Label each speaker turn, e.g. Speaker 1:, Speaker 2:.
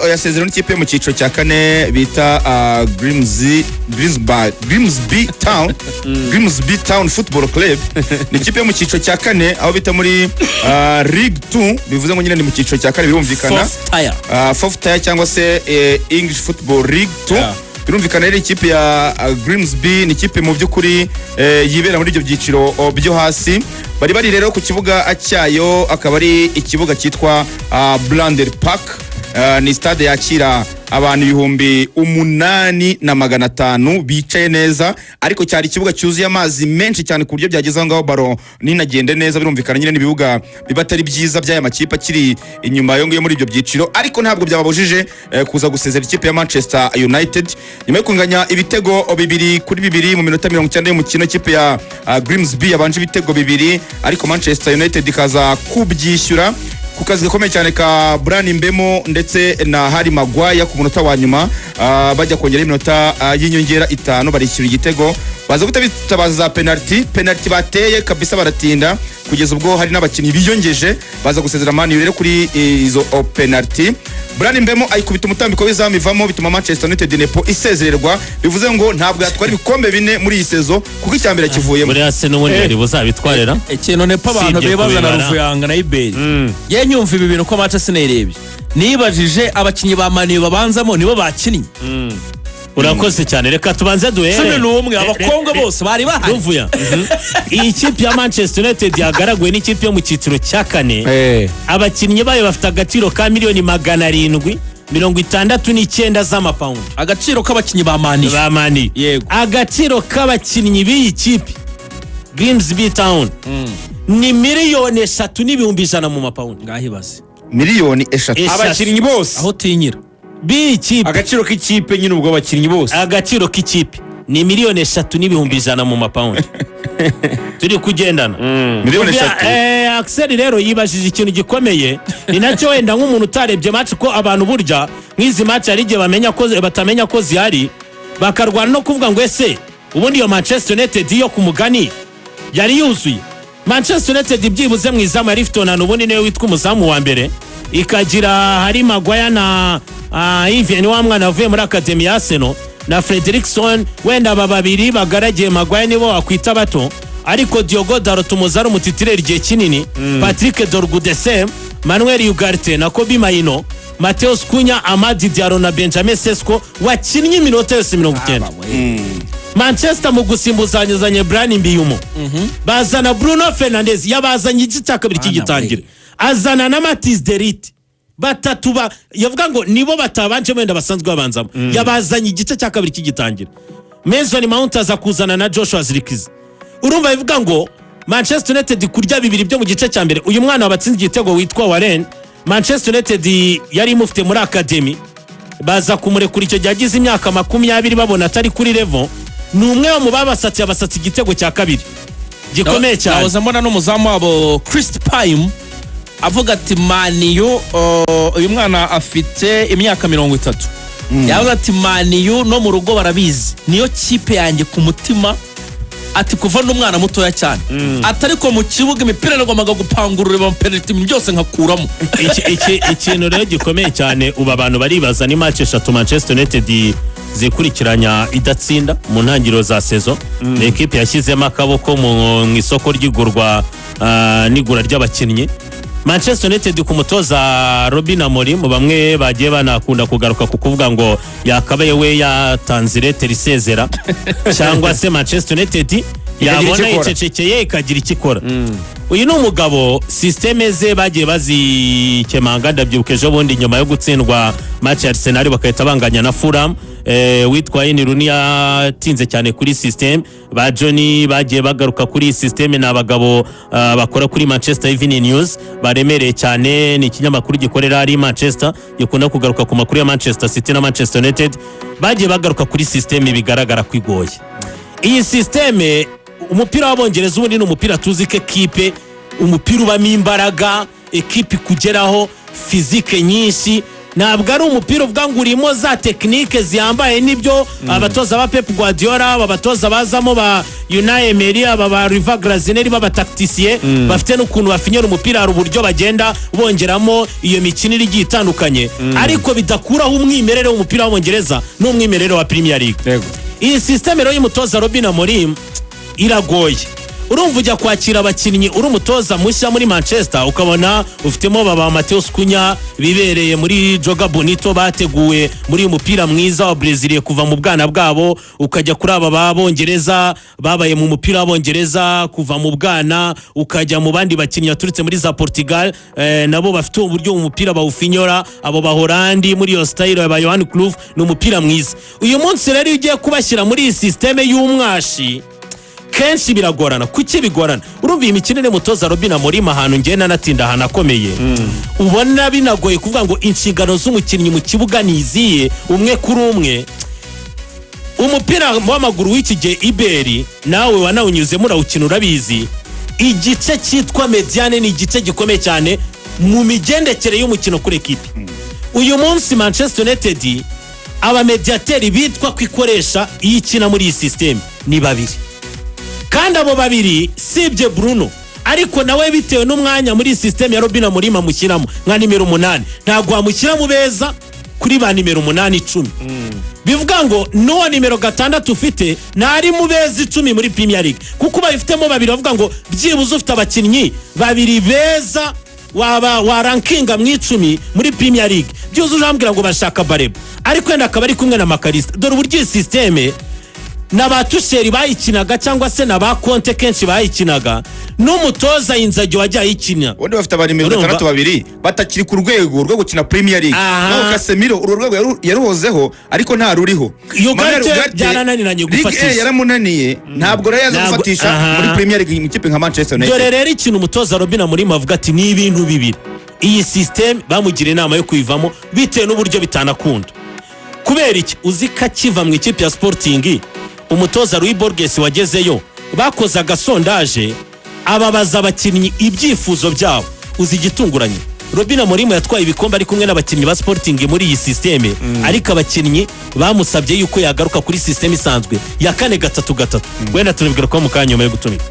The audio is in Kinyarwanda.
Speaker 1: yasezerano n'ikipe mu cyiciro cya kane bita Grimsby Town Football Club. Ni ikipe mu cyiciro cya kane aho bita muri League 2, bivuze ngo nyine ni mu cyiciro cya kane birumvikana. Fourth tier cyangwa se English Football League 2. Birumvikana rero ikipe ya Grimsby ni ikipe mu by'ukuri yibera muri ibyo byiciro byo hasi. Bari rero ku kibuga cyayo akaba ari ikibuga cyitwa Blander Park. Ni stade yakira abantu 8,500 bicaye neza, ariko cyari ikibuga cyuzuye amazi menshi cyane ku buryo byageze ngaho baro ninagende neza. Birumvikana nyine nibibuga bibatari byiza by'aya makipe kiri inyuma yo ngiye muri ibyo byiciro, ariko ntabwo byababujije kuza gusezera ikipe ya Manchester United nyuma yo kunganya ibitego 2-2 mu minota 90 y'umukino. Ikipe ya Grimsby yabanje ibitego 2, ariko Manchester United ikaza kubyishyura ku kazi gakomeye cyane ka Bryan Mbemo ndetse na Harry Maguire ku munota wa nyuma. Bajya kongera iminota y'inyongera 5 barishyura igitego, baza gutabaza penalty bateye kabisa baratinda kugeza ubwo hari n'abakinnyi biyongeje baza gusezera Man U rero kuri izo penalty. Bryan Mbemo ayikubita umutambiko w'izamu ivamo bituma Manchester United nepo isezererwa, bivuze ngo ntabwo yatwara ibikombe 4 muri iyi sezo kuko icyambere kivuyemo.
Speaker 2: Muri ase n'ubundi bari buzabitwarera
Speaker 3: ikintu nepo abantu bebazana Ruvuyanga na Imbere. Ye nyumva ibi bintu ko Manchester nirebye nibajije abakinnyi ba Man U babanzamo nibo bakinnyi.
Speaker 2: Urakoze cyane, reka tubanze duhere
Speaker 3: 11 abakongo bose bari bahari.
Speaker 2: Ruvuya iyi kipe ya Manchester United yagaragwe n'ikipe yo mu cyiciro cya kane. Abakinnyi bayo bafite agaciro ka miliyoni 769 z'amapaundi.
Speaker 3: Agaciro k'abakinnyi ba Mani
Speaker 2: yego. Agaciro k'abakinnyi b'iyi kipe Grimsby Town ni miliyoni 3,100 mu mapaundi.
Speaker 3: Ngahibaze
Speaker 1: miliyoni 3
Speaker 3: abakinnyi bose aho tinyira
Speaker 2: b'ikipe.
Speaker 3: Agaciro k'ikipe nyine ubwo abakinnyi bose,
Speaker 2: agaciro k'ikipe ni miliyoni 3,100 mu mapaundi. Turi kugendana
Speaker 1: miliyoni 3.
Speaker 2: Axel rero yibajije ikintu gikomeye, ni nacyo wenda nk'umuntu utarebye match ko abantu burya nk'izi match ari gihe batamenya ko zihari bakarwana no kuvuga ngo ese ubundi iyo Manchester United yo ku mugani yari yuzuye. Manchester United byibuze mu izamu yari ifite onana ubundi niwe witwa umuzamu wa mbere, ikagira Harry Maguire na Ivan wa mwana avuye muri Academy ya Arsenal na Fredrickson. Wenda aba babiri bagaragiye Maguire nibo wakwita bato, ariko Diogo Dalot umuzaro mutitirera igihe kinini, Patrick Dorgu-Desem, Manuel Ugarte na Kobe Maino, Mateus Cunha, Amadi Diallo na Benjamin Sesko wakinnye iminota yose 90. Manchester mu gusimbuzanyizanye Bryan Mbiyumo bazana Bruno Fernandes yabazanye igice cya kabiri cy'igitangira, azana na Mathis de Ligt batatu yavuga ngo nibo batabanje wenda basanzwe babanzamo, yabazanye igice cya kabiri cy'igitangira. Mason Mount aza kuzana na Joshua Zirkzee. Urumva bivuga ngo Manchester United kurya bibiri byo mu gice cya mbere. Uyu mwana wabatsinze igitego witwa Warren, Manchester United yari imufite muri Academy, baza kumurekura icyo gihe imyaka 20 babona atari kuri level. Ni umwe mu babasatse abasatse igitego cya kabiri gikomeye cyane.
Speaker 3: Nahoze mbona n'umuzamu wabo Chris Pine avuga ati Man U uyu mwana afite imyaka 30. Yavuga ati Man U no mu rugo barabizi niyo kipe yanjye ku mutima, ati kuva n'umwana mutoya cyane, atari ko mu kibuga imipira n'agombaga gupangurura penalty byose nkakuramo.
Speaker 2: Ikintu rero gikomeye cyane uba abantu baribaza ni match 3 Manchester United zikurikiranya idatsinda mu ntangiriro za sezo. Ni equipe yashyizemo akaboko mu isoko ry'igurwa n'igura ry'abakinnyi. Manchester United ku mutoza Robin Amorim bamwe bagiye banakunda kugaruka ku kuvuga ngo yakabaye we yatanze leta risezera cyangwa se Manchester United yabona icecekeye ikagira ikikora. Uyu ni umugabo systeme ze bagiye bazikemanga, ndabyibukeje bundi nyuma yo gutsindwa match ya Arsenal bakahita banganya na Fulham. Witwa Rooney yatinze cyane kuri system, ba Johnny bagiye bagaruka kuri system n'abagabo bakora kuri Manchester Evening News baremereye cyane. Ni ikinyamakuru gikorera ari Manchester gikunda kugaruka ku makuru ya Manchester City na Manchester United, bagiye bagaruka kuri system bigaragara kwigoye. Iyi system umupira w'Abongereza ubundi ni umupira tuzi ke equipe, umupira ubamo imbaraga, equipe kugeraho physique nyinshi, ntabwo ari umupira uvuga ngo urimo za tekinike ziyambaye n'ibyo abatoza ba Pep Guardiola, abatoza bazamo ba Unai Emery, aba ba Riva Grazineri b'abatakitisiye bafite n'ukuntu bafinyera umupira, hari uburyo bagenda bongeramo iyo mikinire igiye itandukanye, ariko bidakuraho umwimerere w'umupira w'Abongereza n'umwimerere wa Premier League. Iyi system rero y'umutoza Robin Amorim iragoye. Urumva ujya kwakira abakinnyi uri umutoza mushya muri Manchester ukabona ufitemo baba Mateus Cunha bibereye muri Joga Bonito bateguwe muri umupira mwiza wa Brazil kuva mu bwana bwabo, ukajya kuri aba babongereza babaye mu mupira w'Abongereza kuva mu bwana, ukajya mu bandi bakinnyi baturutse muri za Portugal nabo bafite uburyo umupira bawufinyora, abo bahorandi muri yo style ya Johan Cruyff ni umupira mwiza. Uyu munsi rero ugiye kubashyira muri iyi systeme y'umwashi kenshi biragorana. Kuki bigorana? Urumva iyi mikinire mutoza Robin Amorim ahantu ngena natinda hanakomeye, ubona binagoye kuvuga ngo inshingano z'umukinnyi mu kibuga niziye umwe kuri umwe. Umupira w'amaguru w'iki gihe Imbere nawe wanawunyuzemo urawukina urabizi, igice cyitwa mediane ni igice gikomeye cyane mu migendekere y'umukino kuri ekipe. Uyu munsi Manchester United abamediateri bitwa kwikoresha iyikina muri iyi system ni babiri, kandi abo babiri sibye Bruno, ariko nawe bitewe n'umwanya muri system ya Robin Amorim amushyiramo nka nimero 8 ntabwo amushyiramo beza kuri ba nimero 8-10. Bivuga ngo no nimero 6 ufite nari mu beza 10 muri Premier League, kuko babifitemo babiri bavuga ngo byibuze ufite abakinnyi babiri beza wa rankinga mu 10 muri Premier League, byuze ujambwira ngo bashaka Bareba, ariko yenda akaba ari kumwe na Makarista. Dore uburyo systeme n'abatusheri bayikinaga cyangwa se n'abakonte kenshi bayikinaga n'umutoza Inzagi wajya yikina,
Speaker 1: wende bafite abari 62 batakiri ku rwego rwo gukina Premier League. No Casemiro urwego yaruhozeho ariko nta ruriho.
Speaker 2: Ugarte byarananiranye gufatisha,
Speaker 1: yaramunaniye ntabwo rero yaza gufatisha muri Premier League mu kipe nka Manchester United.
Speaker 2: Dore rero ikintu umutoza Robin Amorim avuga ati ni ibintu bibiri iyi system bamugira inama yo kuyivamo bitewe n'uburyo bitanakunda. Kubera iki? Uzi kakiva mu ikipe ya Sporting umutoza Louis Borges wagezeyo bakoze agasondaje ababaza abakinnyi ibyifuzo byabo, uzi igitunguranye Robin Amorim yatwaye ibikombe ari kumwe n'abakinnyi ba Sporting muri iyi systeme, ariko abakinnyi bamusabye yuko yagaruka kuri system isanzwe ya 4-3-3. Wenda turabwira ko mu kanya nyuma yo gutumika